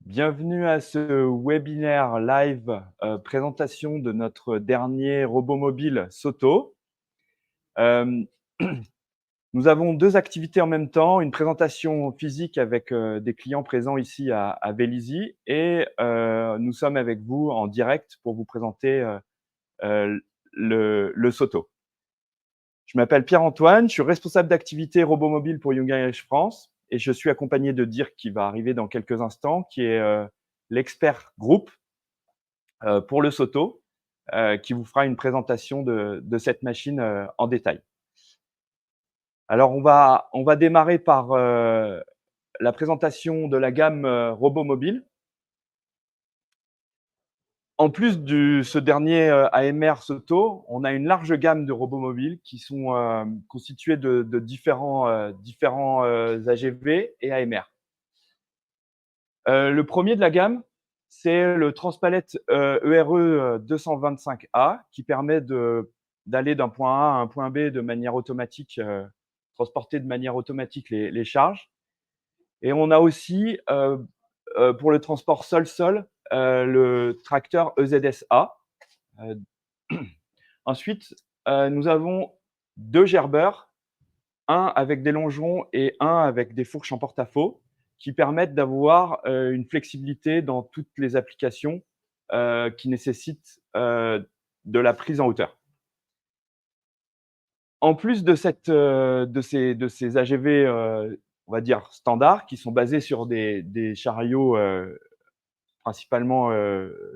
Bienvenue à ce webinaire live, présentation de notre dernier robot mobile Soto. Hem, nous avons 2 activités en même temps, une présentation physique avec, des clients présents ici à Vélizy et nous sommes avec vous en direct pour vous présenter, le Soto. Je m'appelle Pierre-Antoine, je suis responsable d'activité robot mobile pour Young Irish France et je suis accompagné de Dirk qui va arriver dans quelques instants, qui est, l'expert groupe pour le Soto, qui vous fera une présentation de cette machine en détail. Alors, on va démarrer par la présentation de la gamme robot mobile. En plus de ce dernier AMR Soto, on a une large gamme de robots mobiles qui sont constitués de différents AGV et AMR. Le premier de la gamme, c'est le Transpalette ERE 225A qui permet d'aller d'un point A à un point B de manière automatique, transporter de manière automatique les charges. Et on a aussi, pour le transport sol-sol, le tracteur EZS-A. Heu, ensuite, nous avons 2 gerbeurs, un avec des longerons et un avec des fourches en porte-à-faux, qui permettent d'avoir, une flexibilité dans toutes les applications, qui nécessitent, de la prise en hauteur. En plus de ces AGV, on va dire standards, qui sont basés sur des chariots, principalement,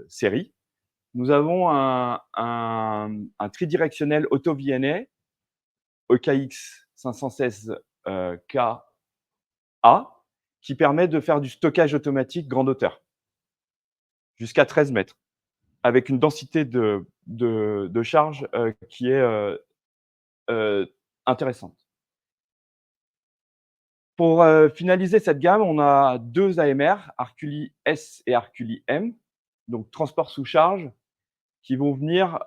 série, nous avons un tridirectionnel auto-VNA EKX 516, KA, qui permet de faire du stockage automatique grande hauteur, jusqu'à 13 mètres, avec une densité de charge, qui est, intéressante. Pour, finaliser cette gamme, on a 2 AMR, Herculi S et Herculi M, donc transport sous charge, qui vont venir,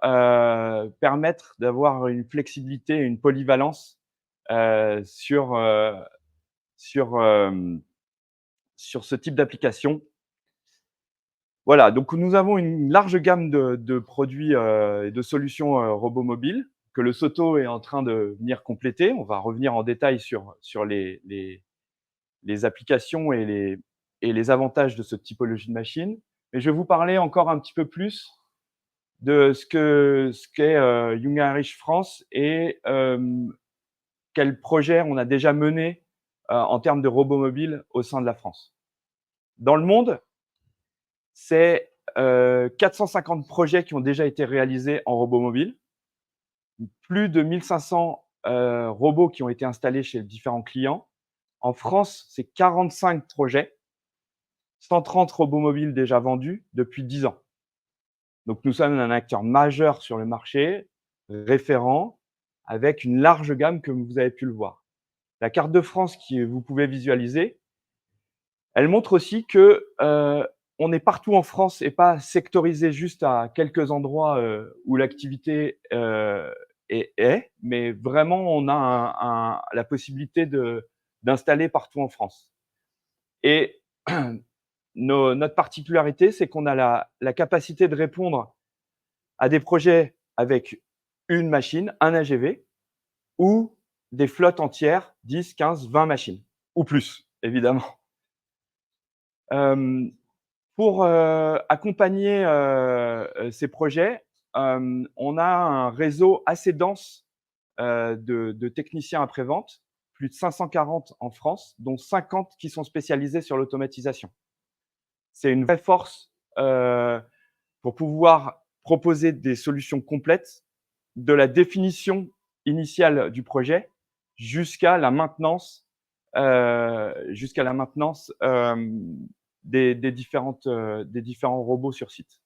permettre d'avoir une flexibilité et une polyvalence, sur, sur ce type d'application. Voilà, donc nous avons une large gamme de produits, et de solutions, robots mobiles que le Soto est en train de venir compléter. On va revenir en détail sur les applications et les avantages de cette typologie de machine. Mais je vais vous parler encore un petit peu plus de ce qu'est, Young Irish France et quels projets on a déjà menés, en termes de robots mobiles au sein de la France. Dans le monde, c'est 450 projets qui ont déjà été réalisés en robot mobile, plus de 1 500 robots qui ont été installés chez différents clients. En France, c'est 45 projets, 130 robots mobiles déjà vendus depuis 10 ans. Donc nous sommes un acteur majeur sur le marché, référent, avec une large gamme comme vous avez pu le voir. La carte de France que vous pouvez visualiser, elle montre aussi que, on est partout en France et pas sectorisé juste à quelques endroits, où l'activité, mais vraiment on a la possibilité d'installer partout en France. Et notre particularité, c'est qu'on a la capacité de répondre à des projets avec une machine, un AGV ou des flottes entières, 10, 15, 20 machines ou plus, évidemment. Hem, pour, accompagner, ces projets, on a un réseau assez dense, de techniciens après-vente, plus de 540 en France, dont 50 qui sont spécialisés sur l'automatisation. C'est une vraie force, pour pouvoir proposer des solutions complètes, de la définition initiale du projet jusqu'à la maintenance, des différents robots sur site.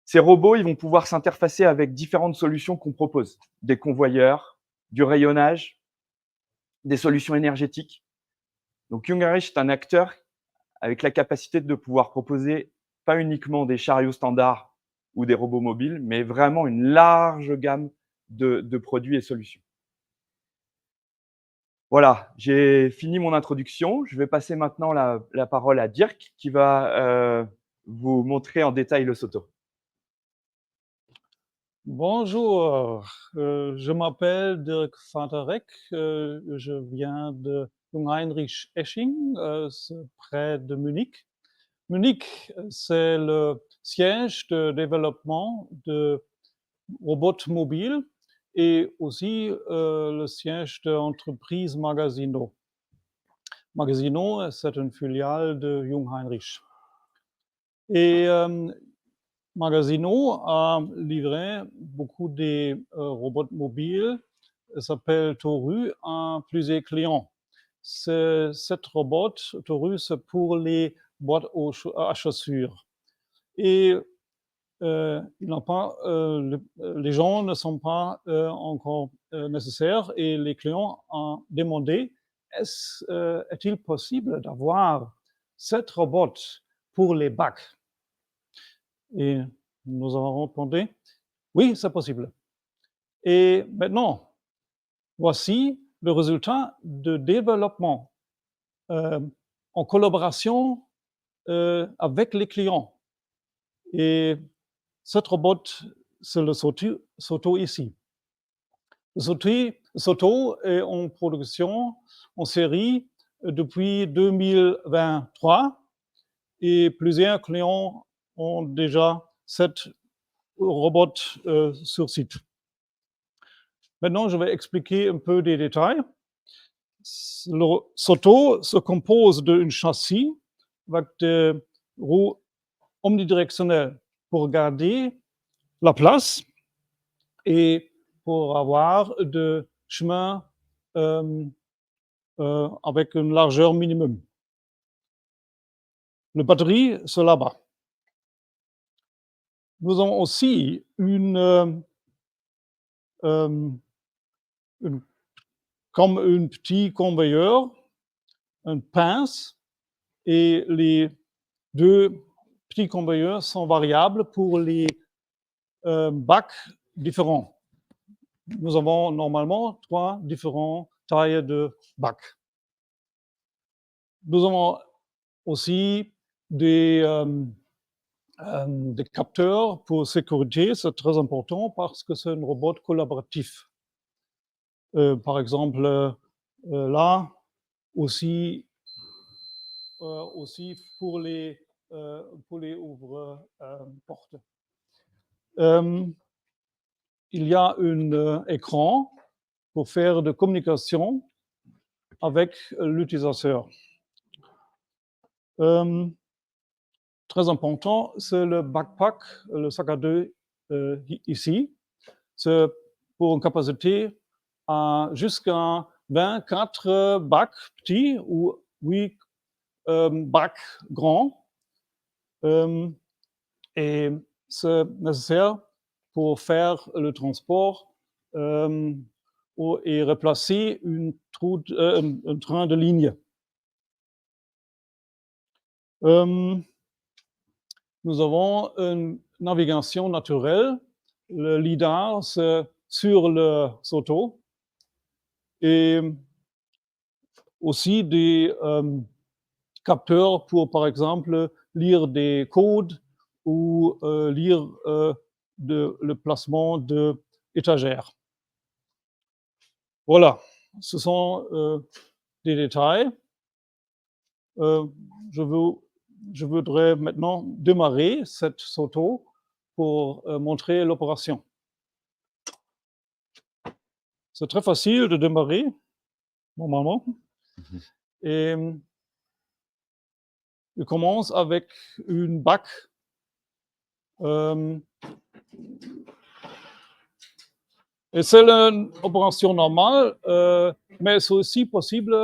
Ces robots, ils vont pouvoir s'interfacer avec différentes solutions qu'on propose, des convoyeurs, du rayonnage, des solutions énergétiques. Donc Young Irish est un acteur avec la capacité de pouvoir proposer pas uniquement des chariots standards ou des robots mobiles, mais vraiment une large gamme de produits et solutions. Voilà, j'ai fini mon introduction. Je vais passer maintenant la parole à Dirk qui va vous montrer en détail le Soto. Bonjour, je m'appelle Dirk Vaterek, je viens de Jungheinrich-Esching, c'est près de Munich. Munich, c'est le siège de développement de robots mobiles et aussi le siège de l'entreprise Magasino. Magasino, c'est une filiale de Jungheinrich. Et Magasino a livré beaucoup de robots mobiles, s'appelle Toru, à plusieurs clients. Cette robot, Toru, c'est pour les boîtes à chaussures. Et les gens ne sont pas encore nécessaires et les clients ont demandé est-il possible d'avoir cette robot pour les bacs? Et nous avons répondu oui, c'est possible. Et maintenant, voici le résultat de développement en collaboration avec les clients. Et cette robot, c'est le Soto ici. Le Soto est en production en série depuis 2023 et plusieurs clients ont déjà cette robot sur site. Maintenant, je vais expliquer un peu des détails. Le Soto se compose d'un châssis avec des roues omnidirectionnelles pour garder la place et pour avoir des chemins avec une largeur minimum. La batterie, c'est là-bas. Nous avons aussi comme un petit conveyeur, une pince, et les deux petits conveyeurs sont variables pour les bacs différents. Nous avons normalement 3 différentes tailles de bacs. Nous avons aussi des capteurs pour sécurité, c'est très important parce que c'est un robot collaboratif. Par exemple, là, aussi pour les ouvre-portes. Il y a un écran pour faire de communication avec l'utilisateur. Très important, c'est le backpack, le sac à dos ici. C'est pour une capacité jusqu'à 24 bacs petits ou 8 bacs grands. Et c'est nécessaire pour faire le transport et remplacer un train de ligne. Nous avons une navigation naturelle. Le lidar, c'est sur le Soto. Et aussi des capteurs pour, par exemple, lire des codes ou lire le placement d'étagères. Voilà, ce sont des détails. Je voudrais maintenant démarrer cette Soto pour montrer l'opération. C'est très facile de démarrer, normalement. Et je commence avec une bac. Et c'est une opération normale, mais c'est aussi possible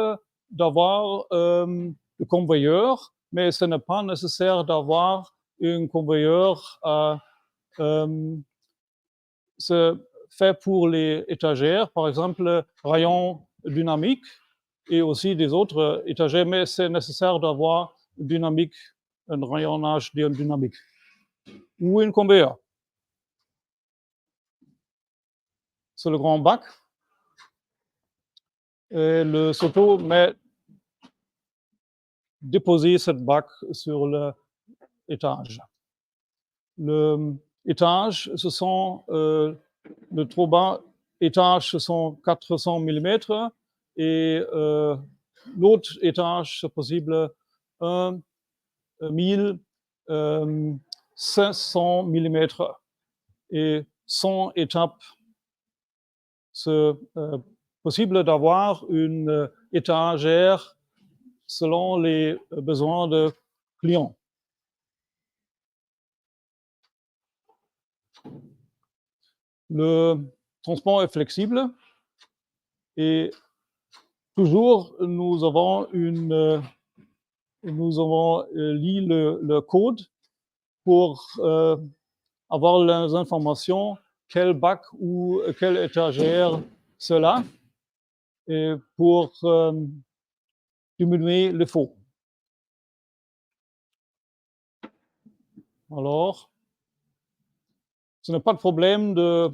d'avoir le conveyeur, mais ce n'est pas nécessaire d'avoir un conveyeur. C'est fait pour les étagères, par exemple, rayon dynamique et aussi des autres étagères, mais c'est nécessaire d'avoir dynamique, un rayonnage dynamique ou un conveyeur. C'est le grand bac. Et le Soto met déposer cette bac sur l'étage. L'étage, ce sont le trop bas étage, ce sont 400 mm et l'autre étage, c'est possible 1500 mm et 100 étapes. C'est possible d'avoir une étagère selon les besoins de clients. Le transport est flexible et toujours nous avons lu le code pour avoir les informations, quel bac ou quelle étagère cela, et pour diminuer le faux. Alors, ce n'est pas de problème de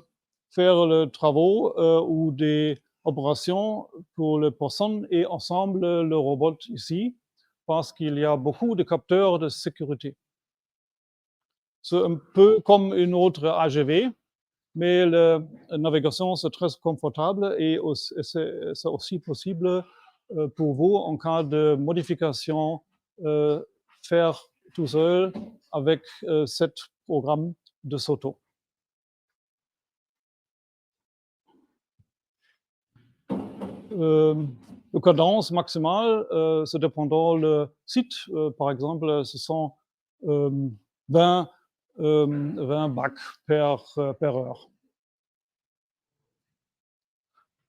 faire les travaux ou des opérations pour les personnes et ensemble le robot ici, parce qu'il y a beaucoup de capteurs de sécurité. C'est un peu comme une autre AGV, mais la navigation, c'est très confortable et c'est aussi possible pour vous, en cas de modification, faire tout seul avec ce programme de Soto. La cadence maximale, c'est dépendant le site. Par exemple, ce sont 20 bacs per heure.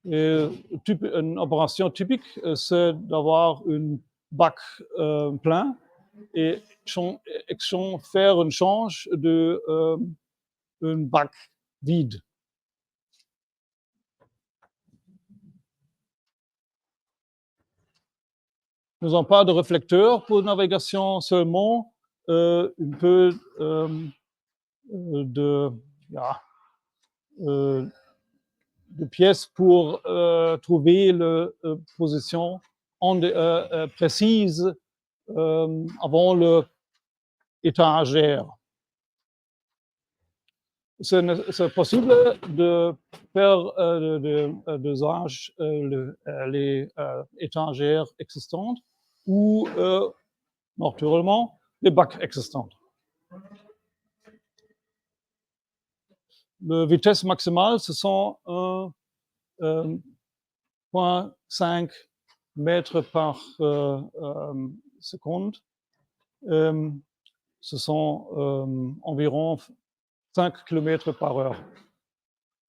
Et une opération typique, c'est d'avoir un bac plein et faire un change de un bac vide. Nous n'avons pas de réflecteur pour navigation, seulement un peu de pièces pour trouver la position précise avant l'étagère. C'est possible de faire les étagères existantes ou naturellement les bacs existants. La vitesse maximale, ce sont 0,5 mètres par seconde. Ce sont environ 5 km par heure.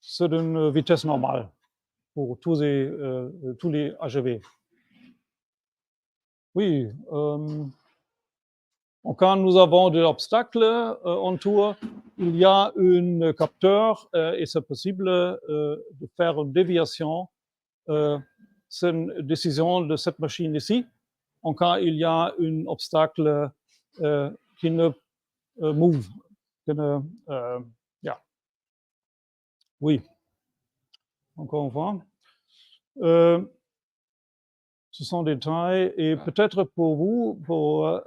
C'est une vitesse normale pour tous les AGV. Oui, quand nous avons des obstacles en tour, il y a un capteur et c'est possible de faire une déviation. C'est une décision de cette machine ici. En cas il y a un obstacle qui ne move, oui, encore une fois. Ce sont des détails et peut-être pour vous, pour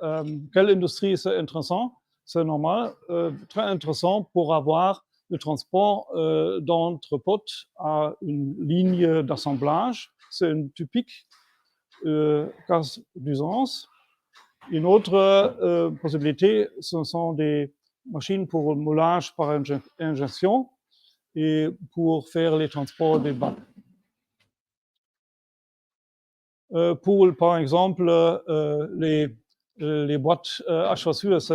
quelle industrie c'est intéressant, c'est normal, très intéressant pour avoir le transport d'entrepôt à une ligne d'assemblage. C'est une typique cas d'usance. Une autre possibilité, ce sont des machines pour le moulage par injection et pour faire les transports des bacs. Pour, par exemple, les boîtes à chaussures, ce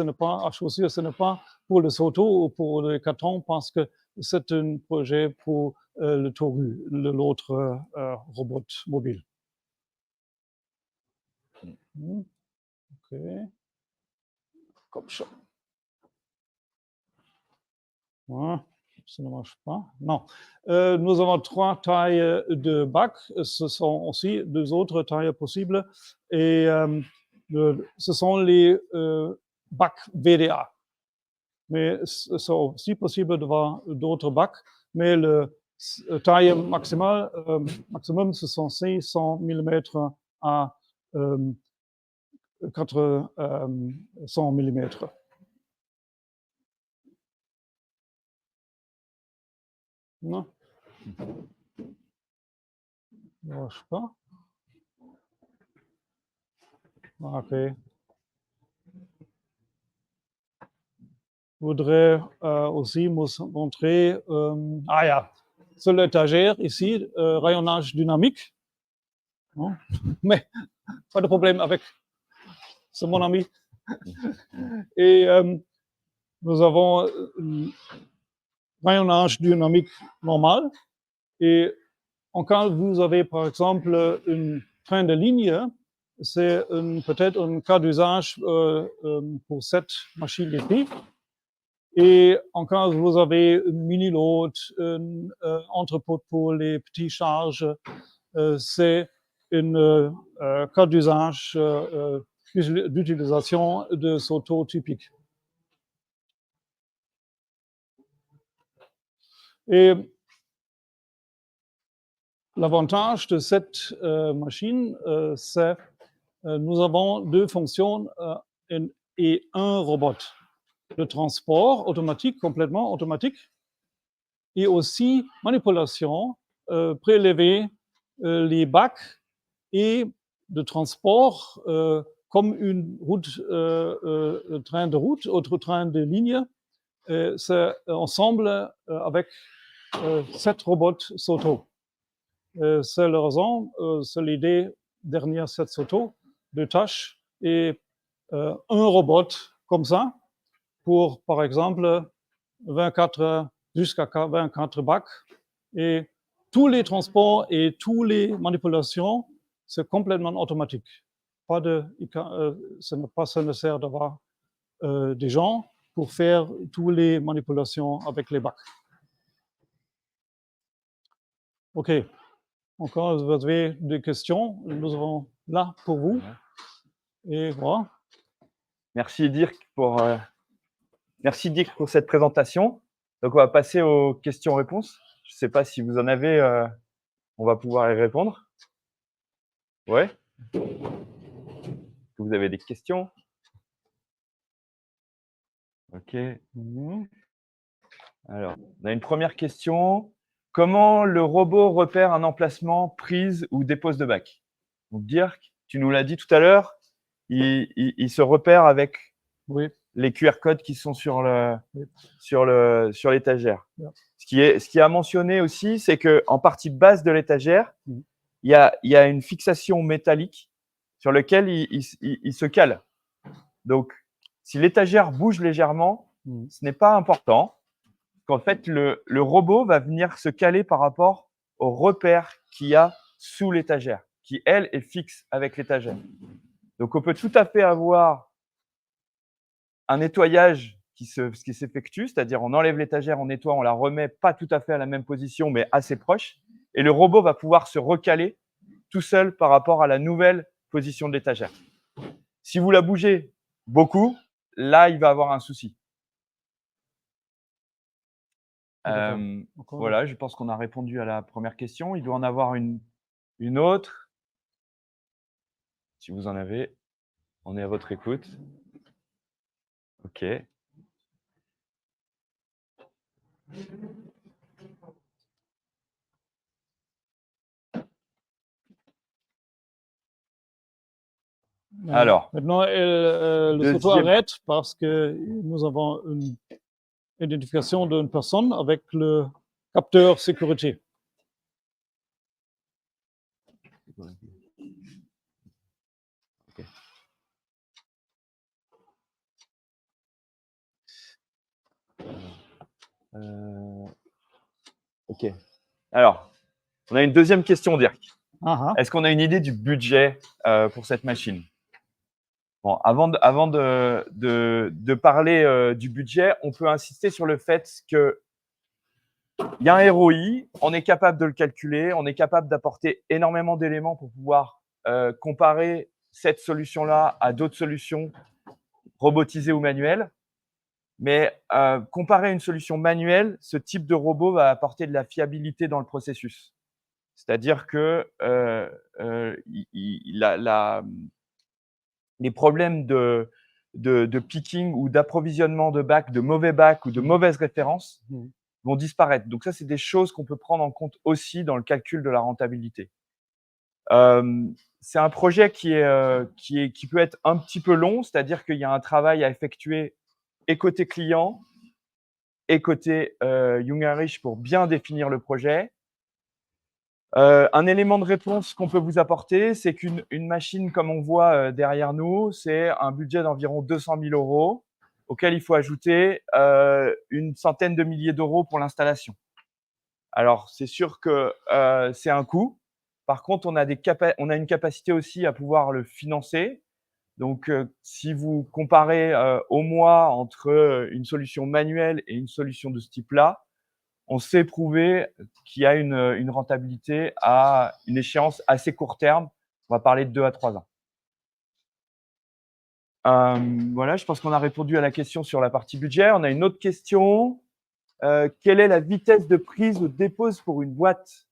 n'est pas à chaussures, ce n'est pas pour le Soto ou pour le carton, parce que c'est un projet pour le Toru, l'autre robot mobile. OK. Comme ça. Voilà. Ça ne marche pas. Non. Nous avons 3 tailles de bacs. Ce sont aussi 2 autres tailles possibles. Et ce sont les bacs VDA. Mais c'est aussi possible d'avoir d'autres bacs. Mais le taille maximale, maximum, ce sont 600 mm à 400 mm. Non, ne marche pas. Ok. Je voudrais aussi montrer, ah ja, sur l'étagère ici, rayonnage dynamique. Non? Mais pas de problème avec, c'est mon ami. Et nous avons rayonnage dynamique normal. Et en cas vous avez par exemple un train de ligne, c'est peut-être un cas d'usage pour cette machine ici. Et en cas vous avez une mini-load, un entrepôt pour les petites charges, c'est un cas d'usage d'utilisation de ce auto typique. Et l'avantage de cette machine, c'est nous avons deux fonctions et un robot. Le transport automatique, complètement automatique, et aussi manipulation, prélever les bacs et de transport comme une route, train de route, autre train de ligne. C'est ensemble avec 7 robots Soto. C'est la raison, c'est l'idée derrière cette Soto, de tâches et un robot comme ça pour, par exemple, 24 jusqu'à 24 bacs. Et tous les transports et toutes les manipulations, c'est complètement automatique. Pas de, ce n'est pas nécessaire d'avoir des gens pour faire toutes les manipulations avec les bacs. OK. Encore, vous avez des questions, nous serons là pour vous. Et voilà. Merci Dirk pour cette présentation. Donc, on va passer aux questions-réponses. Je ne sais pas si vous en avez, on va pouvoir y répondre. Ouais. Vous avez des questions? OK. Alors, on a une première question. Comment le robot repère un emplacement, prise ou dépose de bac? Donc, Dirk, tu nous l'as dit tout à l'heure, il se repère avec les QR codes qui sont sur l'étagère. Ce qui est à mentionner aussi, c'est qu'en partie basse de l'étagère, il y a une fixation métallique sur laquelle il se cale. Donc, si l'étagère bouge légèrement, ce n'est pas important. Qu'en fait, le robot va venir se caler par rapport au repère qu'il y a sous l'étagère, qui, elle, est fixe avec l'étagère. Donc, on peut tout à fait avoir un nettoyage qui s'effectue, c'est-à-dire on enlève l'étagère, on nettoie, on la remet pas tout à fait à la même position, mais assez proche. Et le robot va pouvoir se recaler tout seul par rapport à la nouvelle position de l'étagère. Si vous la bougez beaucoup, là, il va avoir un souci. Voilà, je pense qu'on a répondu à la première question. Il doit en avoir une autre. Si vous en avez, on est à votre écoute. OK. Alors, maintenant, le Soto arrête parce que nous avons une identification d'une personne avec le capteur sécurité. Okay. OK. Alors, on a une deuxième question, Dirk. Est-ce qu'on a une idée du budget pour cette machine? Bon, avant de parler du budget, on peut insister sur le fait qu'il y a un ROI, on est capable de le calculer, on est capable d'apporter énormément d'éléments pour pouvoir comparer cette solution-là à d'autres solutions robotisées ou manuelles. Mais comparé à une solution manuelle, ce type de robot va apporter de la fiabilité dans le processus. C'est-à-dire que les problèmes de picking ou d'approvisionnement de bacs, de mauvais bacs ou de mauvaises références vont disparaître. Donc ça, c'est des choses qu'on peut prendre en compte aussi dans le calcul de la rentabilité. C'est un projet qui peut être un petit peu long, c'est-à-dire qu'il y a un travail à effectuer et côté client et côté Jungheinrich pour bien définir le projet. Un élément de réponse qu'on peut vous apporter, c'est qu'une machine, comme on voit derrière nous, c'est un budget d'environ 200 000 € auquel il faut ajouter une centaine de milliers d'euros pour l'installation. Alors, c'est sûr que c'est un coût. Par contre, on a une capacité aussi à pouvoir le financer. Donc, si vous comparez au mois entre une solution manuelle et une solution de ce type-là, on sait prouver qu'il y a une rentabilité à une échéance assez court terme. On va parler de 2 à 3 ans. Voilà, je pense qu'on a répondu à la question sur la partie budget. On a une autre question. Quelle est la vitesse de prise ou de dépose pour une boîte?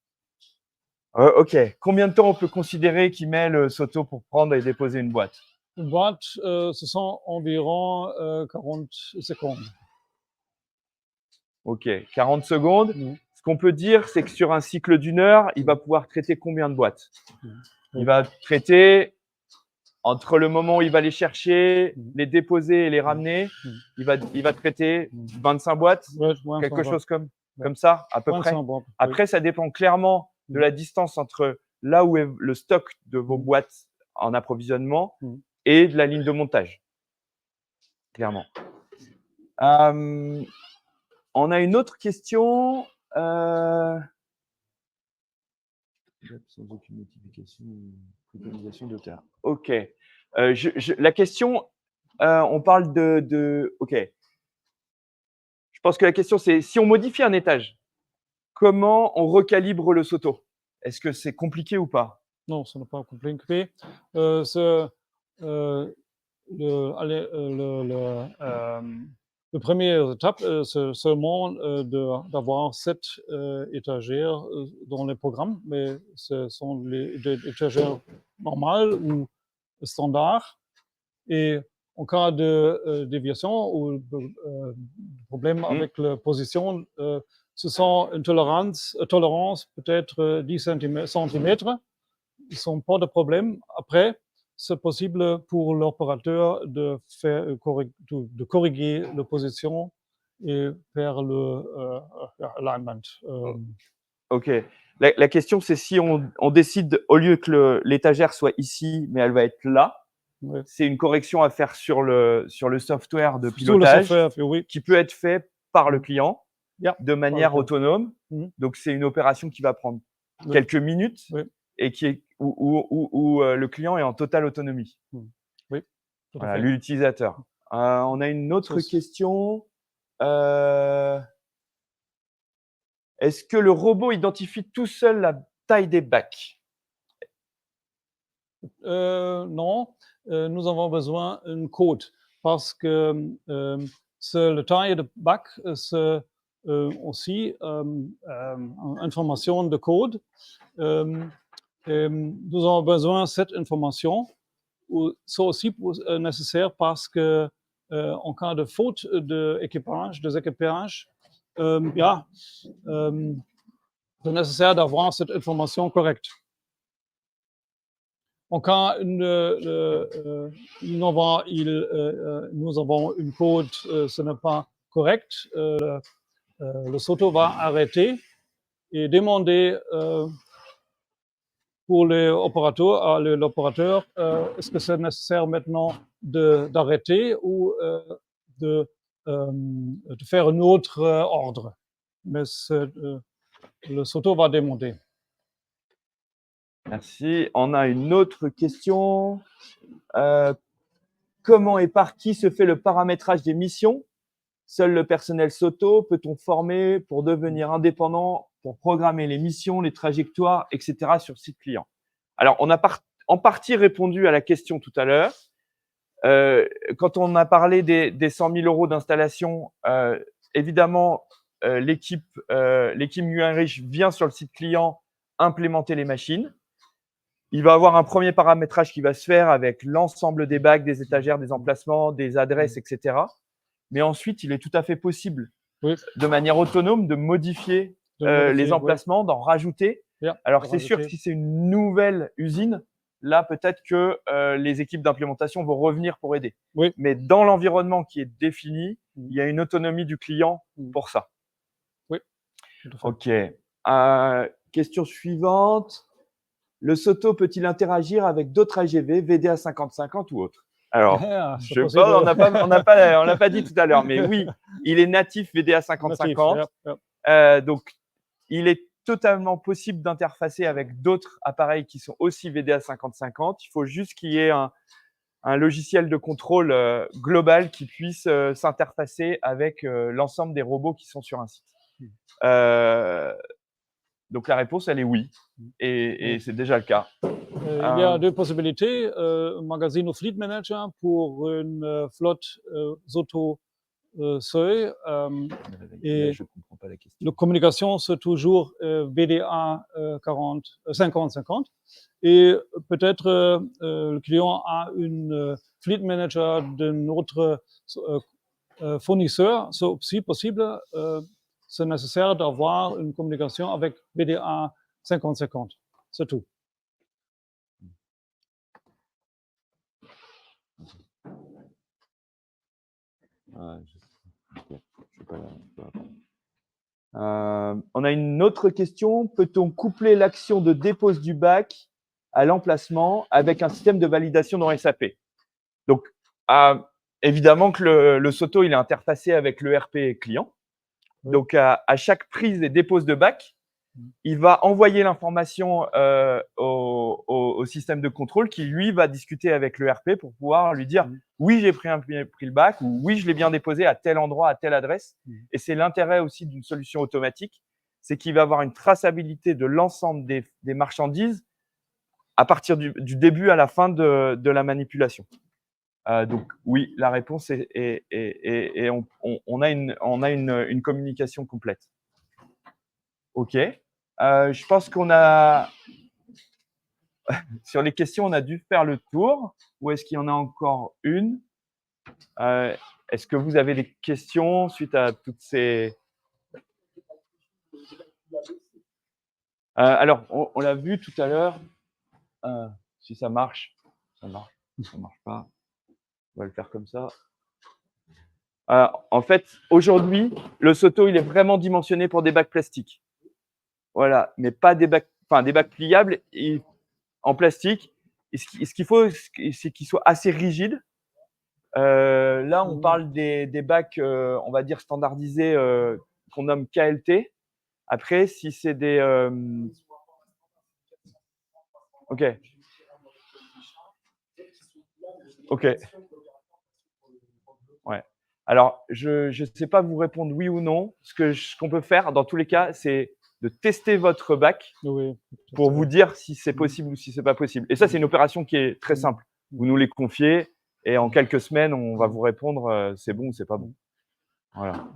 OK. Combien de temps on peut considérer qu'il met le Soto pour prendre et déposer une boîte? Une boîte, ce sont environ 40 secondes. OK, 40 secondes. Ce qu'on peut dire, c'est que sur un cycle d'1 heure, il va pouvoir traiter combien de boîtes? Il va traiter entre le moment où il va les chercher, les déposer et les ramener, il va traiter 25 boîtes, quelque chose comme ça, à peu près. Après, ça dépend clairement de la distance entre là où est le stock de vos boîtes en approvisionnement et de la ligne de montage. Clairement. On a une autre question. Sans aucune notification, préconisation d'auteur. OK. La question, on parle de. OK. Je pense que la question, c'est si on modifie un étage, comment on recalibre le Soto? Est-ce que c'est compliqué ou pas? Non, ce n'est pas compliqué. La première étape, c'est seulement d'avoir 7 étagères dans les programmes, mais ce sont les étagères normales ou standards. Et en cas de déviation ou de problème avec la position, ce sont une tolérance peut-être 10 centimètres. Ils ne sont pas de problème. Après, c'est possible pour l'opérateur de corriger la position et faire le alignment. OK. La question, c'est si on décide, au lieu que l'étagère soit ici, mais elle va être là, c'est une correction à faire sur le software de pilotage qui peut être fait par le client de manière autonome. Donc, c'est une opération qui va prendre quelques minutes et où le client est en totale autonomie. Oui, voilà, l'utilisateur. On a une autre question. Est-ce que le robot identifie tout seul la taille des bacs? Non, nous avons besoin d'un code parce que c'est la taille de bac, c'est aussi une information de code. Nous avons besoin de cette information. C'est aussi nécessaire parce que en cas de faute d'équipage, c'est nécessaire d'avoir cette information correcte. En cas nous avons une code, ce n'est pas correct, le Soto va arrêter et demander pour l'opérateur, est-ce que c'est nécessaire maintenant d'arrêter ou de faire un autre ordre. Mais le Soto va demander. Merci. On a une autre question. Comment et par qui se fait le paramétrage des missions? Seul le personnel Soto peut-on former pour devenir indépendant, pour programmer les missions, les trajectoires, etc. sur site client? Alors, on a en partie répondu à la question tout à l'heure. Quand on a parlé des 100 000 € d'installation, évidemment, l'équipe Nuenrich vient sur le site client implémenter les machines. Il va avoir un premier paramétrage qui va se faire avec l'ensemble des bacs, des étagères, des emplacements, des adresses, etc. Mais ensuite, il est tout à fait possible, Oui. de manière autonome, de modifier les emplacements, d'en rajouter. Yeah, Alors, c'est sûr que si c'est une nouvelle usine, là, peut-être que les équipes d'implémentation vont revenir pour aider. Oui. Mais dans l'environnement qui est défini, il y a une autonomie du client pour ça. Oui. OK. Question suivante. Le Soto peut-il interagir avec d'autres AGV, VDA 5050 ou autres? Alors, je sais pas, on n'a pas dit tout à l'heure, mais oui, il est natif VDA 5050. Donc, il est totalement possible d'interfacer avec d'autres appareils qui sont aussi VDA 5050. Il faut juste qu'il y ait un logiciel de contrôle global qui puisse s'interfacer avec l'ensemble des robots qui sont sur un site. Donc, la réponse, elle est oui. Et c'est déjà le cas. Il y a deux possibilités. Magazino Fleet Manager pour une flotte Soto seuil. Et je comprends pas la question. La communication, c'est toujours VDA 50-50. Et peut-être le client a une Fleet Manager d'un autre fournisseur. C'est aussi possible. C'est nécessaire d'avoir une communication avec VDA 50-50. C'est tout. On a une autre question. Peut-on coupler l'action de dépose du bac à l'emplacement avec un système de validation dans SAP? Donc, évidemment que le Soto, il est interfacé avec le RP client. Oui. Donc, à chaque prise et dépose de bac, il va envoyer l'information au système de contrôle qui, lui, va discuter avec le RP pour pouvoir lui dire oui, j'ai pris le bac ou oui, je l'ai bien déposé à tel endroit, à telle adresse. Et c'est l'intérêt aussi d'une solution automatique, c'est qu'il va avoir une traçabilité de l'ensemble des marchandises à partir du début à la fin de la manipulation. Donc, oui, la réponse est et on a une communication complète. OK. Je pense qu'on a… Sur les questions, on a dû faire le tour. Ou est-ce qu'il y en a encore une? Est-ce que vous avez des questions suite à toutes ces… Alors, on l'a vu tout à l'heure. Si ça marche, ça marche. Ça marche pas. On va le faire comme ça. En fait, aujourd'hui, le Soto, il est vraiment dimensionné pour des bacs plastiques. Voilà, mais pas des bacs, enfin des bacs pliables en plastique. Et ce qu'il faut, c'est qu'ils soient assez rigides. Là, on parle des bacs, on va dire standardisés, qu'on nomme KLT. Après, si c'est des… OK. OK. Ouais. Alors, je ne sais pas vous répondre oui ou non. Ce qu'on peut faire, dans tous les cas, c'est de tester votre bac pour vous dire si c'est possible ou si c'est pas possible. Et ça, c'est une opération qui est très simple. Vous nous les confiez et en quelques semaines, on va vous répondre c'est bon ou c'est pas bon. Voilà.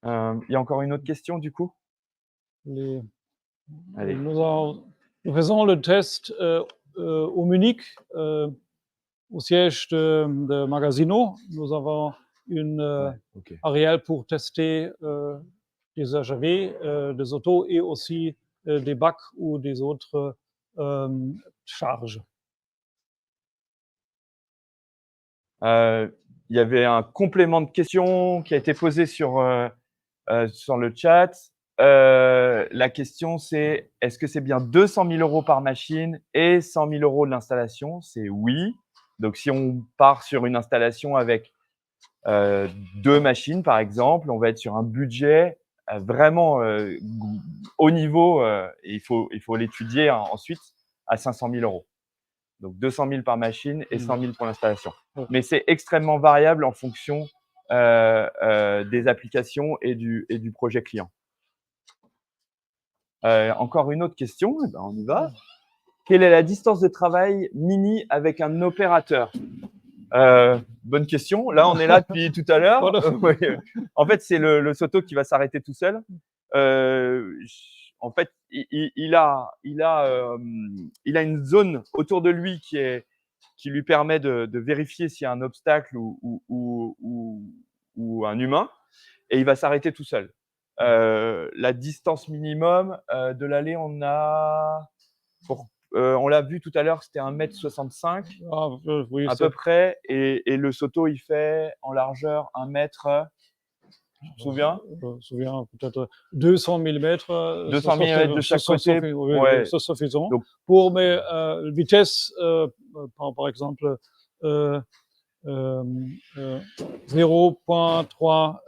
Il y a encore une autre question du coup? Allez. Nous faisons le test au Munich, au siège de Magazino. Nous avons une aréal pour tester des AGV, des autos et aussi des bacs ou des autres charges. Il y avait un complément de question qui a été posé sur le chat. La question, c'est est-ce que c'est bien 200 000 € par machine et 100 000 € de l'installation? C'est oui. Donc, si on part sur une installation avec 2 machines, par exemple, on va être sur un budget vraiment haut niveau et il faut l'étudier ensuite à 500 000 €. Donc, 200 000 par machine et 100 000 pour l'installation. Mais c'est extrêmement variable en fonction des applications et du projet client. Encore une autre question, on y va. Quelle est la distance de travail mini avec un opérateur? Bonne question. Là, on est là depuis tout à l'heure. Ouais. En fait, c'est le Soto qui va s'arrêter tout seul. En fait, il a une zone autour de lui qui lui permet de vérifier s'il y a un obstacle ou un humain, et il va s'arrêter tout seul. La distance minimum de l'allée, on l'a vu tout à l'heure, c'était 1,65 m Ah, oui, à peu près, et le Soto, il fait en largeur 1 mètre, tu te souviens? Je me souviens peut-être 200 mm. 200 mm de chaque côté. Oui, Ouais. c'est suffisant. Donc, Pour mes vitesses, par exemple, 0,3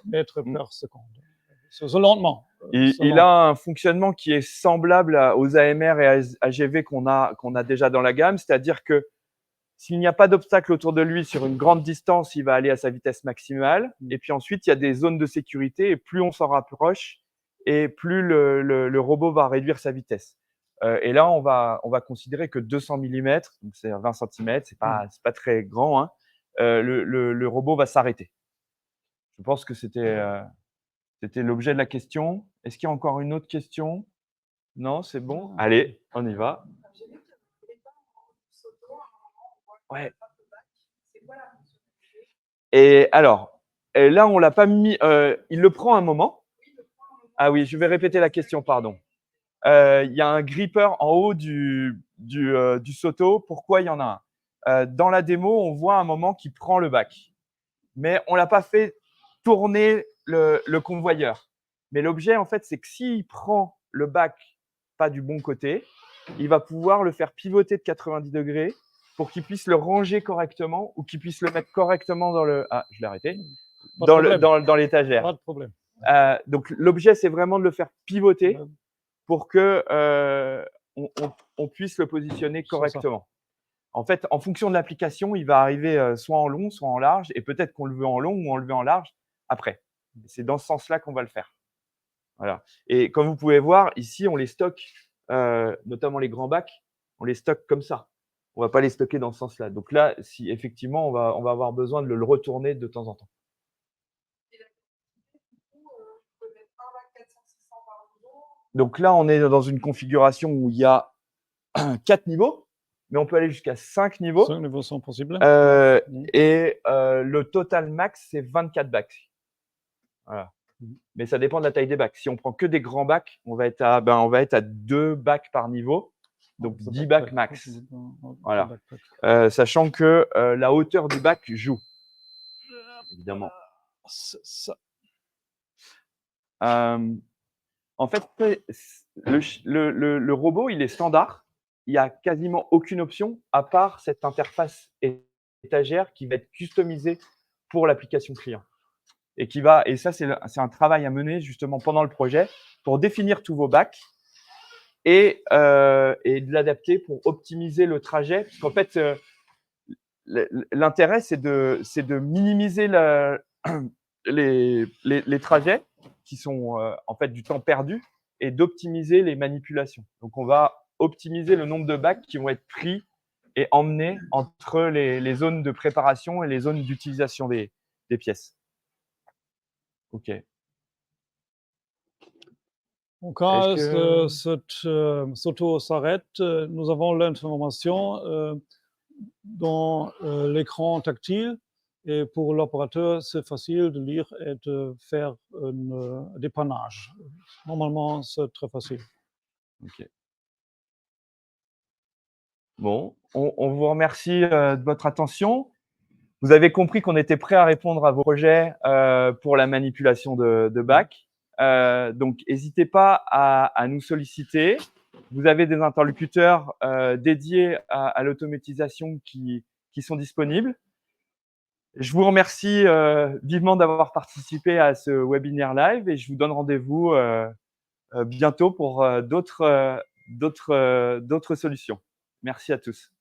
mètres Mm. par seconde. C'est lentement. il a un fonctionnement qui est semblable aux AMR et AGV qu'on a déjà dans la gamme, c'est-à-dire que s'il n'y a pas d'obstacle autour de lui sur une grande distance, il va aller à sa vitesse maximale. Et puis ensuite, il y a des zones de sécurité, et plus on s'en rapproche, et plus le robot va réduire sa vitesse. Et là, on va considérer que 200 mm, donc c'est 20 cm, c'est pas très grand, hein, le robot va s'arrêter. Je pense que c'était l'objet de la question. Est-ce qu'il y a encore une autre question? Non, c'est bon? Allez, on y va. Ouais. Et alors, là, on l'a pas mis. Il le prend un moment. Ah oui, je vais répéter la question, pardon. Il y a un gripper en haut du Soto. Pourquoi il y en a un? Dans la démo, on voit un moment qui prend le bac, mais on l'a pas fait tourner le convoyeur. Mais l'objet, en fait, c'est que s'il prend le bac pas du bon côté, il va pouvoir le faire pivoter de 90 degrés pour qu'il puisse le ranger correctement, ou qu'il puisse le mettre correctement dans le… Ah, je l'ai arrêté. Dans l'étagère. Pas de problème. Donc, l'objet, c'est vraiment de le faire pivoter pour que on puisse le positionner correctement. En fait, en fonction de l'application, il va arriver soit en long, soit en large, et peut-être qu'on le veut en long ou on le veut en large après. C'est dans ce sens-là qu'on va le faire. Voilà. Et comme vous pouvez voir, ici, on les stocke, notamment les grands bacs, on les stocke comme ça. On ne va pas les stocker dans ce sens-là. Donc là, si effectivement, on va avoir besoin de le retourner de temps en temps. Donc là, on est dans une configuration où il y a 4 niveaux, mais on peut aller jusqu'à 5 niveaux. 5 niveaux sont possibles. Et le total max, c'est 24 bacs. Voilà. Mais ça dépend de la taille des bacs. Si on prend que des grands bacs, on va être à 2 bacs par niveau, donc 10 bacs max. Voilà. Sachant que la hauteur du bac joue, évidemment. En fait, le robot, il est standard. Il n'y a quasiment aucune option à part cette interface étagère qui va être customisée pour l'application client. Et ça, c'est un travail à mener justement pendant le projet pour définir tous vos bacs et de l'adapter pour optimiser le trajet. Parce qu'en fait, l'intérêt, c'est de minimiser les trajets qui sont en fait du temps perdu, et d'optimiser les manipulations. Donc, on va optimiser le nombre de bacs qui vont être pris et emmenés entre les zones de préparation et les zones d'utilisation des pièces. OK. En cas cette Soto s'arrête, nous avons l'information dans l'écran tactile, et pour l'opérateur, c'est facile de lire et de faire un dépannage. Normalement, c'est très facile. OK. Bon, on vous remercie de votre attention. Vous avez compris qu'on était prêt à répondre à vos projets pour la manipulation de bacs. Donc, n'hésitez pas à nous solliciter. Vous avez des interlocuteurs dédiés à l'automatisation qui sont disponibles. Je vous remercie vivement d'avoir participé à ce webinaire live, et je vous donne rendez-vous bientôt pour d'autres solutions. Merci à tous.